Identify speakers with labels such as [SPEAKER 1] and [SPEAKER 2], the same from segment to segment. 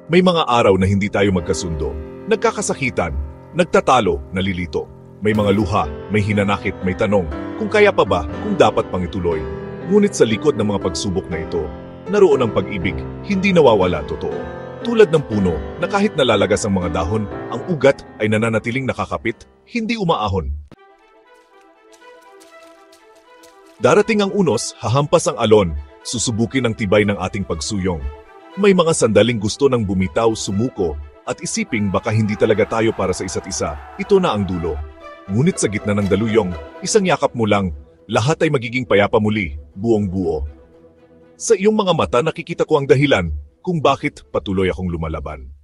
[SPEAKER 1] May mga araw na hindi tayo magkasundo, nagkakasakitan, nagtatalo, nalilito. May mga luha, may hinanakit, may tanong, kung kaya pa ba, kung dapat pang ituloy. Ngunit sa likod ng mga pagsubok na ito, naroon ang pag-ibig, hindi nawawala totoo. Tulad ng puno na kahit nalalagas ang mga dahon, ang ugat ay nananatiling nakakapit, hindi umaahon. Darating ang unos, hahampas ang alon, susubukin ang tibay ng ating pagsuyong. May mga sandaling gusto ng bumitaw, sumuko, at isiping baka hindi talaga tayo para sa isa't isa, ito na ang dulo. Ngunit sa gitna ng daluyong, isang yakap mo lang, lahat ay magiging payapa muli, buong buo. Sa iyong mga mata nakikita ko ang dahilan kung bakit patuloy akong lumalaban.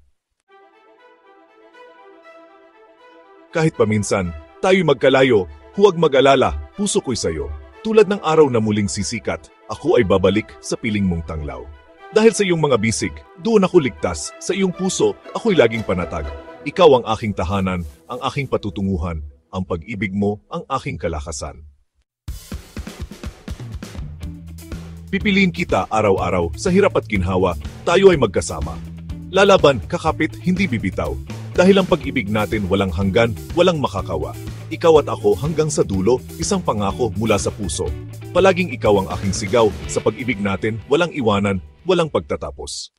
[SPEAKER 1] Kahit paminsan, tayo'y magkalayo, huwag mag-alala, puso ko'y sayo. Tulad ng araw na muling sisikat, ako ay babalik sa piling mong tanglaw. Dahil sa iyong mga bisig, doon ako ligtas, sa iyong puso, ako'y laging panatag. Ikaw ang aking tahanan, ang aking patutunguhan, ang pag-ibig mo, ang aking kalakasan. Pipiliin kita araw-araw, sa hirap at ginhawa, tayo ay magkasama. Lalaban, kakapit, hindi bibitaw. Dahil ang pag-ibig natin walang hanggan, walang makakawa. Ikaw at ako hanggang sa dulo, isang pangako mula sa puso. Palaging ikaw ang aking sigaw, sa pag-ibig natin, walang iwanan, walang pagtatapos.